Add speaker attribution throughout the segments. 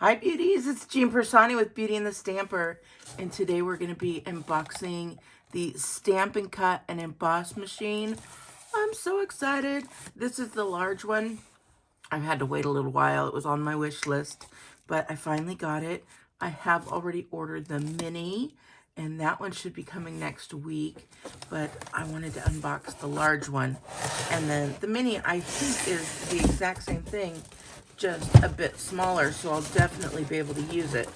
Speaker 1: Hi beauties, it's Jean Piersanti with Beauty and the Stamper, and today we're going to be unboxing the Stampin' Cut and Emboss machine. I'm so excited. This is the large one. I've had to wait a little while. It was on my wish list, but I finally got it. I have already ordered the mini, and that one should be coming next week, but I wanted to unbox the large one. And then the mini, I think, is the exact same thing, just a bit smaller, so I'll definitely be able to use it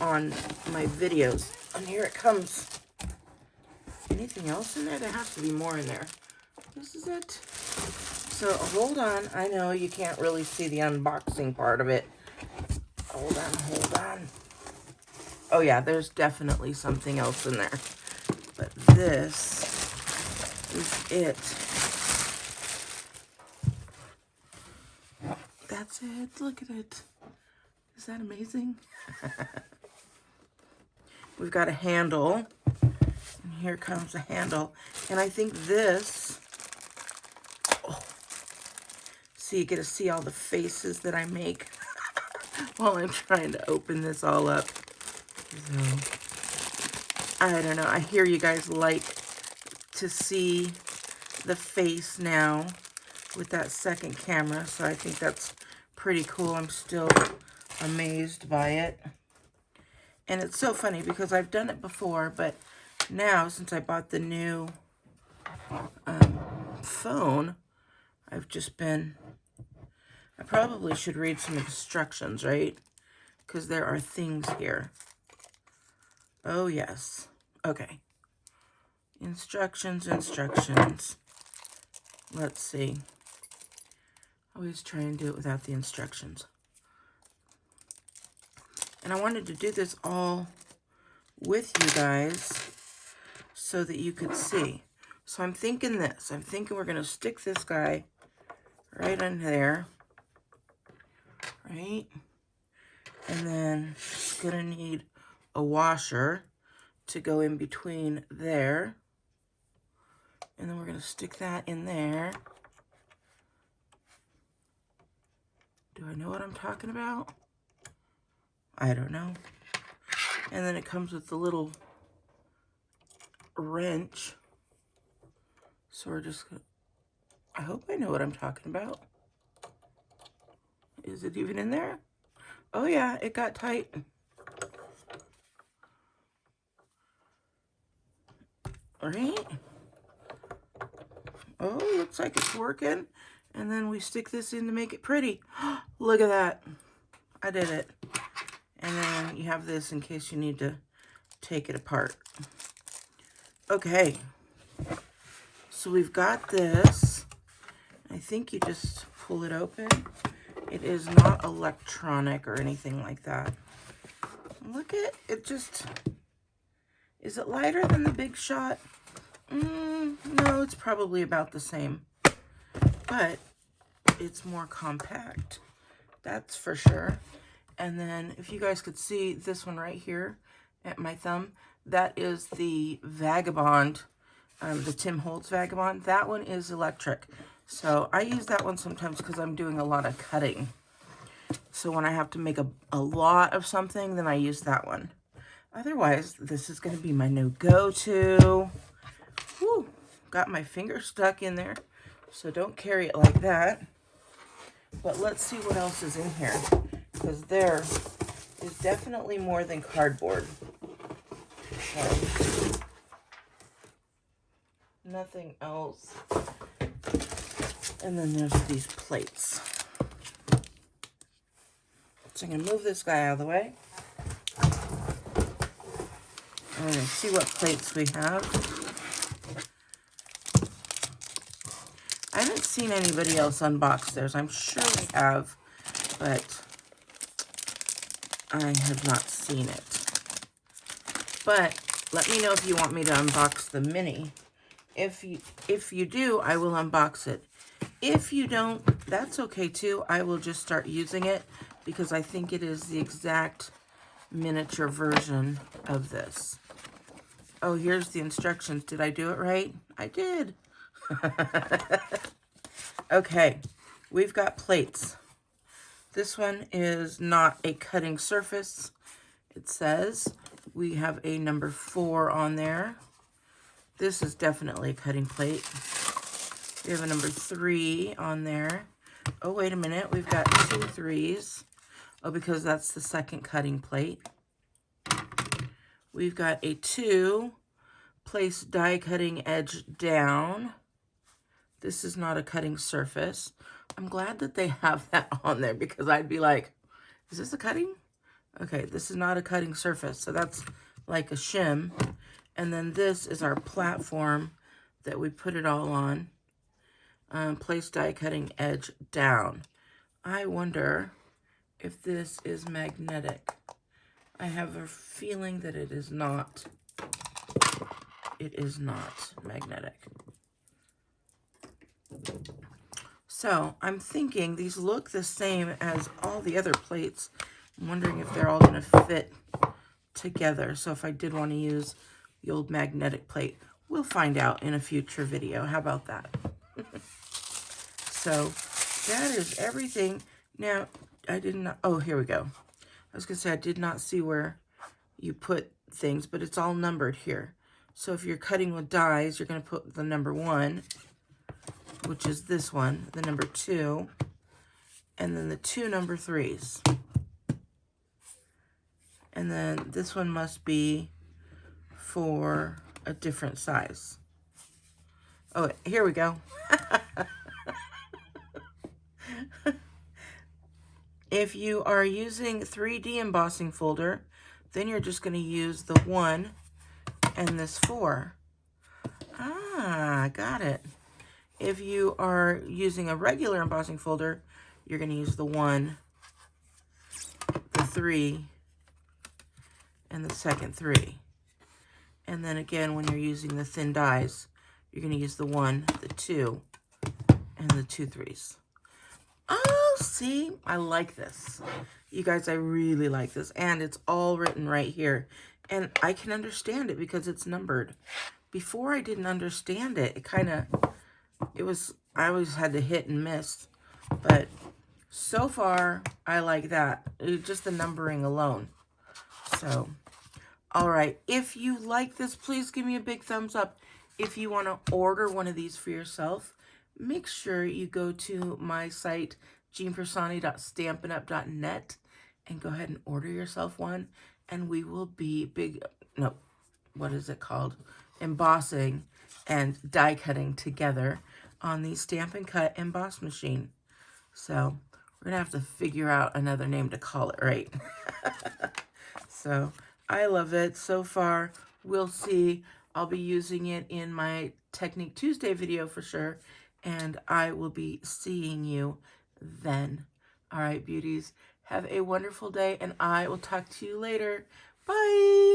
Speaker 1: on my videos. And here it comes. Anything else in there? There has to be more in there. This is it. So hold on. I know you can't really see the unboxing part of it. Hold on. Oh yeah, there's definitely something else in there. But this is it. That's it. Look at it. Is that amazing? We've got a handle. And here comes the handle. And I think this... Oh, so you get to see all the faces that I make while I'm trying to open this all up. So, I don't know. I hear you guys like to see the face now with that second camera, so I think that's pretty cool. I'm still amazed by it. And it's so funny because I've done it before, but now since I bought the new phone, I've just been... I probably should read some instructions, right? Because there are things here. Oh, yes. Okay. Instructions. Let's see. Always try and do it without the instructions. And I wanted to do this all with you guys so that you could see. So I'm thinking this. I'm thinking we're going to stick this guy right in there. Right? And then it's going to need a washer to go in between there. And then we're going to stick that in there. Do I know what I'm talking about? I don't know. And then it comes with the little wrench. So we're just gonna... I hope I know what I'm talking about. Is it even in there? Oh yeah, it got tight. All right. Oh, looks like it's working. And then we stick this in to make it pretty. Look at that. I did it. And then you have this in case you need to take it apart. Okay. So we've got this. I think you just pull it open. It is not electronic or anything like that. Look at it. Just... Is it lighter than the Big Shot? No, it's probably about the same. But it's more compact. That's for sure. And then if you guys could see this one right here at my thumb, that is the Vagabond, the Tim Holtz Vagabond. That one is electric. So I use that one sometimes because I'm doing a lot of cutting. So when I have to make a lot of something, then I use that one. Otherwise, this is going to be my new go-to. Whew, got my finger stuck in there, so don't carry it like that. But let's see what else is in here, because there is definitely more than cardboard. Okay. Nothing else. And then there's these plates. So I'm going to move this guy out of the way. I'm going to see what plates we have. I haven't seen anybody else unbox theirs. I'm sure they have, but I have not seen it. But let me know if you want me to unbox the mini. If you do, I will unbox it. If you don't, that's okay too. I will just start using it because I think it is the exact miniature version of this. Oh, here's the instructions. Did I do it right? I did. Okay, we've got plates. This one is not a cutting surface. It says we have a number 4 on there. This is definitely a cutting plate. We have a number 3 on there. Oh, wait a minute. We've got 2 3s. Oh, because that's the second cutting plate. We've got a 2, place die cutting edge down. This is not a cutting surface. I'm glad that they have that on there because I'd be like, is this a cutting? Okay, this is not a cutting surface, so that's like a shim. And then this is our platform that we put it all on. Place die cutting edge down. I wonder if this is magnetic. I have a feeling that it is not. It is not magnetic. So I'm thinking these look the same as all the other plates. I'm wondering if they're all going to fit together. So if I did want to use the old magnetic plate, we'll find out in a future video. How about that? So that is everything. Now, I did not, oh, here we go. I was going to say I did not see where you put things, but it's all numbered here. So if you're cutting with dies, you're going to put the number 1, which is this one, the number 2, and then the 2 number 3s. And then this one must be for a different size. Oh, here we go. If you are using 3D embossing folder, then you're just going to use the 1 and this 4. Ah, got it. If you are using a regular embossing folder, you're going to use the 1, the 3, and the second 3. And then again, when you're using the thin dies, you're going to use the 1, the 2, and the 2 3s. Oh, see, I like this. You guys, I really like this. And it's all written right here. And I can understand it because it's numbered. Before I didn't understand it. I always had to hit and miss. But so far, I like that. Just the numbering alone. So, all right. If you like this, please give me a big thumbs up. If you want to order one of these for yourself, make sure you go to my site, jeanpiersanti.stampinup.net, and go ahead and order yourself one. And we will be embossing and die cutting together on the Stampin' Cut emboss machine. So we're gonna have to figure out another name to call it, right? So I love it so far. We'll see. I'll be using it in my Technique Tuesday video for sure, and I will be seeing you then. All right, beauties, have a wonderful day, and I will talk to you later. Bye.